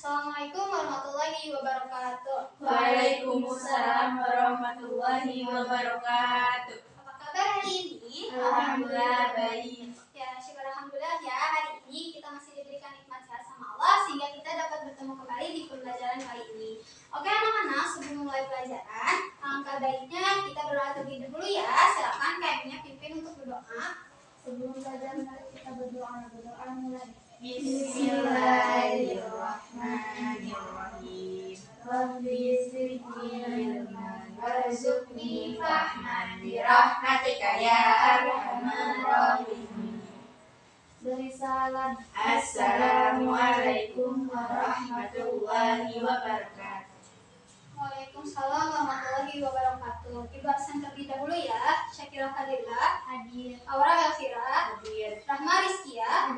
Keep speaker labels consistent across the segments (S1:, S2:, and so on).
S1: Assalamualaikum warahmatullahi wabarakatuh.
S2: Waalaikumsalam warahmatullahi wabarakatuh.
S1: Apa kabar hari ini?
S2: Alhamdulillah baik.
S1: Ya, syukur alhamdulillah ya. Hari ini kita masih diberikan nikmat sehat sama Allah sehingga kita dapat bertemu kembali di pembelajaran kali ini. Oke anak-anak, sebelum mulai pelajaran, alangkah baiknya kita berdoa terlebih dahulu ya. Silakan kayaknya pimpin untuk berdoa. Sebelum pelajaran mari kita berdoa mulai.
S2: Bismillahirrahmanirrahim. Rabbi zidni ilman warzuqni fahman birahmatika ya arhamar rahimin.
S1: Beri salam.
S2: Assalamualaikum warahmatullahi wabarakatuh.
S1: Waalaikumsalam warahmatullahi wabarakatuh. Ibu absen terlebih dahulu ya. Syakira Fadila
S2: Hadir.
S1: Aura Elvira
S2: Hadir.
S1: Rahma Rizkia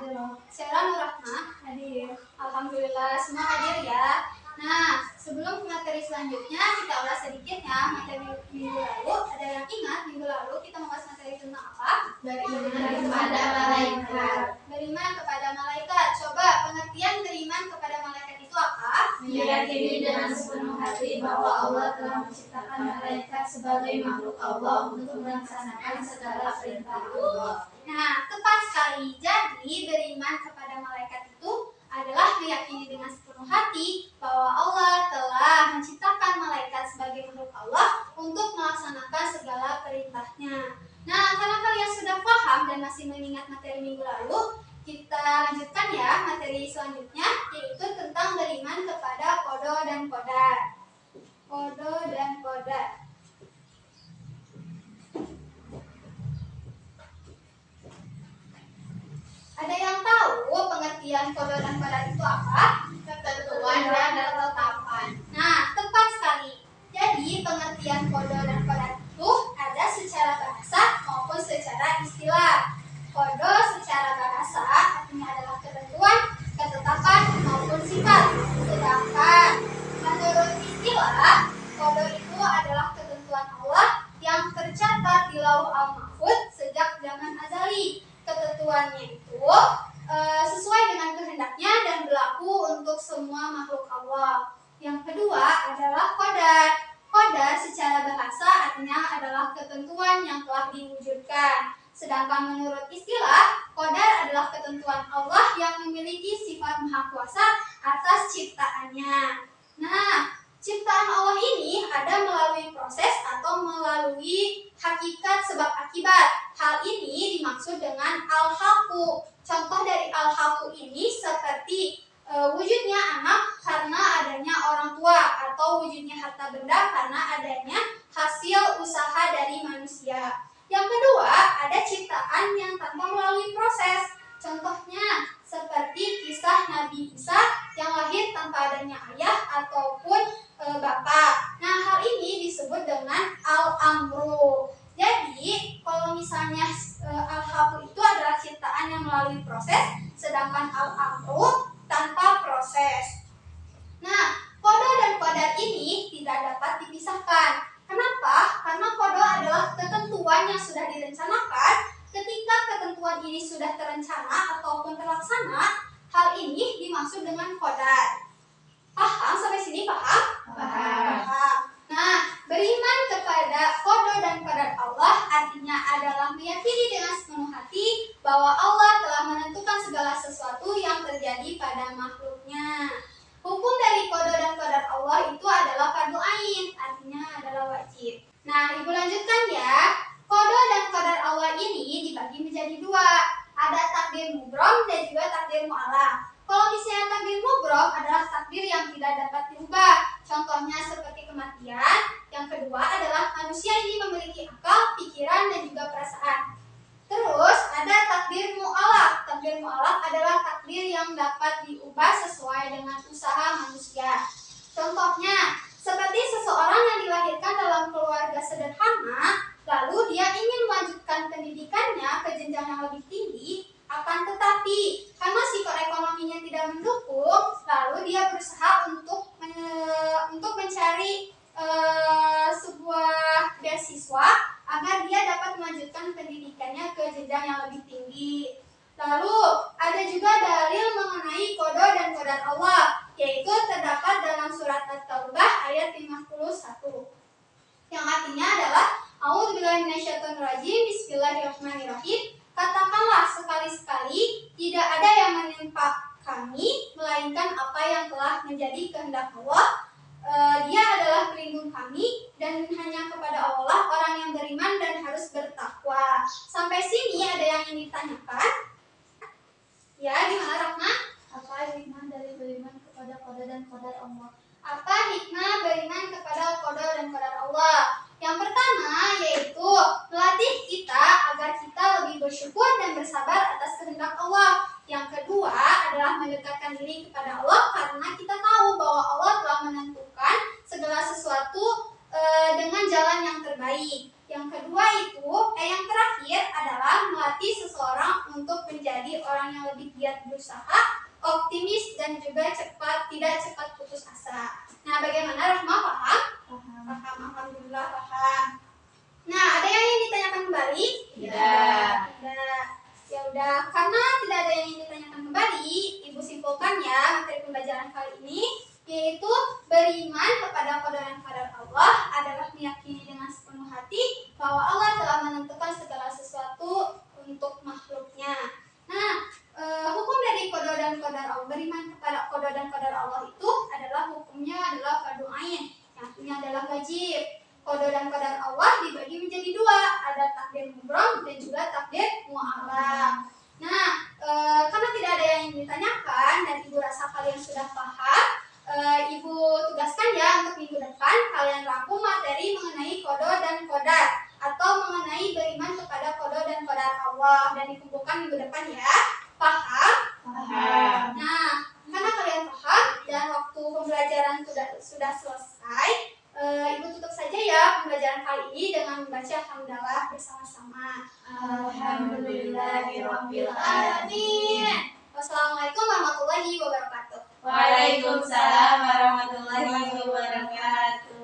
S1: Sera Nurrahma
S2: Hadir.
S1: Alhamdulillah semua hadir ya. Nah, sebelum ke materi selanjutnya kita ulas sedikit ya materi minggu lalu. Ada yang ingat minggu lalu kita membahas materi tentang apa?
S2: Beriman kepada malaikat.
S1: Beriman kepada malaikat. Coba pengertian beriman kepada malaikat itu apa?
S2: Meyakini dengan sepenuh hati bahwa Allah telah menciptakan malaikat sebagai makhluk Allah untuk melaksanakan segala perintah Allah.
S1: Nah, tepat sekali. Jadi, beriman kepada malaikat itu adalah meyakini dengan sepenuh hati bahwa Allah telah menciptakan malaikat sebagai makhluk Allah untuk melaksanakan segala perintahnya. Nah, karena kalian sudah paham dan masih mengingat materi minggu lalu, kita lanjutkan ya materi selanjutnya, yaitu tentang beriman kepada qada dan qadar. Qada dan qadar. Ada yang tahu pengertian qada dan qadar itu apa?
S2: Ketentuan dan ketetapan.
S1: Nah, tepat sekali. Jadi, pengertian qada dan qadar itu ada secara bahasa maupun secara istilah. Qada secara bahasa artinya adalah ketentuan, ketetapan maupun sifat. Sedangkan menurut istilah, qada itu adalah ketentuan Allah yang tercatat di Lauh Al-Mahfuz sejak zaman azali. Ketentuannya itu sesuai dengan kehendaknya dan berlaku untuk semua makhluk Allah. Yang kedua adalah qadar. Qadar secara bahasa artinya adalah ketentuan yang telah diwujudkan. Sedangkan menurut istilah, qadar adalah ketentuan Allah yang memiliki sifat maha kuasa atas ciptaannya. Nah, ciptaan Allah ini ada melalui proses atau melalui hakikat sebab akibat. Hal ini dimaksud dengan al-haqqu. Contoh dari al-haqqu ini seperti wujudnya anak karena adanya orang tua, atau wujudnya harta benda karena adanya hasil usaha dari manusia. Yang kedua, ada ciptaan yang tanpa melalui proses. Contohnya seperti kisah Nabi Isa yang lahir tanpa adanya ayah ataupun bapak. Nah, hal ini disebut dengan al-amru. Jadi, kalau misalnya al-haqqu itu adalah ciptaan yang melalui proses, sedangkan al-amru tanpa proses. Nah, qada dan qadar ini tidak dapat dipisahkan. Kenapa? Karena qada adalah ketentuan yang sudah direncanakan. Ketika ketentuan ini sudah terencana ataupun terlaksana, hal ini dimaksud dengan qadar. Paham sampai sini? Paham?
S2: Paham.
S1: Nah, beriman kepada qada dan qadar Allah artinya adalah meyakini dengan sepenuh hati bahwa Allah telah menentukan segala sesuatu yang terjadi pada makhluknya. Hukum dari qada dan qadar Allah itu adalah fardhu ain, artinya adalah wajib. Nah, Ibu lanjutkan ya. Qada dan qadar Allah ini dibagi menjadi dua. Ada takdir mubrom dan juga takdir mu'allaq. Kalau misalnya takdir mubrom adalah takdir yang tidak dapat diubah. Contohnya seperti kematian. Yang kedua adalah manusia ini memiliki akal, pikiran, dan juga perasaan. Terus ada takdir mu'allaq. Takdir mu'allaq adalah takdir yang dapat diubah sesuai dengan usaha manusia. Contohnya seperti seseorang yang dilahirkan dalam keluarga sederhana, lalu dia ingin melanjutkan pendidikannya ke jenjang yang lebih tinggi, akan tetapi karena sifat ekonominya tidak mendukung, lalu dia berusaha untuk mencari sebuah beasiswa agar dia dapat melanjutkan pendidikannya ke jenjang yang lebih tinggi. Lalu ada juga dalil mengenai qada dan qadar Allah, yaitu surat At-Taubah ayat 51. Yang artinya adalah A'udzubillahi minasyaitonirrajim. Bismillahirrahmanirrahim. Katakanlah sekali-sekali tidak ada yang menimpa kami melainkan apa yang telah menjadi kehendak Allah. Dia adalah pelindung kami dan hanya kepada Allah orang yang beriman dan harus bertakwa. Sampai sini ada yang ingin ditanyakan? Ya, gimana Rahma?
S2: Apa hikmah dari beriman kepada qada dan qadar Allah?
S1: Apa hikmah beriman kepada qada dan qadar Allah? Yang pertama yaitu melatih kita agar kita lebih bersyukur dan bersabar atas kehendak Allah. Yang kedua adalah mendekatkan diri kepada Allah karena kita tahu bahwa Allah telah menentukan segala sesuatu dengan jalan yang terbaik. Yang kedua yang terakhir adalah melatih seseorang untuk menjadi orang yang lebih giat berusaha, optimis dan juga tidak cepat putus asa. Nah, bagaimana Rahma, paham? Paham, alhamdulillah paham. Nah, ada yang ingin ditanyakan kembali?
S2: Tidak.
S1: Tidak. Ya udah, karena tidak ada yang ingin ditanyakan kembali, Ibu simpulkan ya materi pembelajaran kali ini, yaitu beriman kepada qada dan qadar Allah adalah meyakini dengan sepenuh hati bahwa Allah telah menentukan segala sesuatu untuk makhluknya. Nah, hukum dari qada dan qadar Allah, beriman kepada qada dan qadar Allah itu adalah hukumnya adalah fardu ain, yang artinya adalah wajib. Qada dan qadar Allah dibagi menjadi dua, ada takdir mubrom dan juga takdir mu'allaq. Nah, karena tidak ada yang ingin ditanyakan dan Ibu rasa kalian sudah paham, Ibu tugaskan ya untuk minggu depan kalian rangkum materi mengenai qada dan qadar atau mengenai beriman kepada qada dan qadar Allah dan dikumpulkan minggu depan ya. Paham?
S2: Paham.
S1: Nah, karena kalian paham dan waktu pembelajaran sudah selesai, Ibu tutup saja ya pembelajaran kali ini dengan membaca hamdalah bersama-sama.
S2: Alhamdulillahirabbil alamin.
S1: Wassalamualaikum warahmatullahi wabarakatuh.
S2: Waalaikumsalam warahmatullahi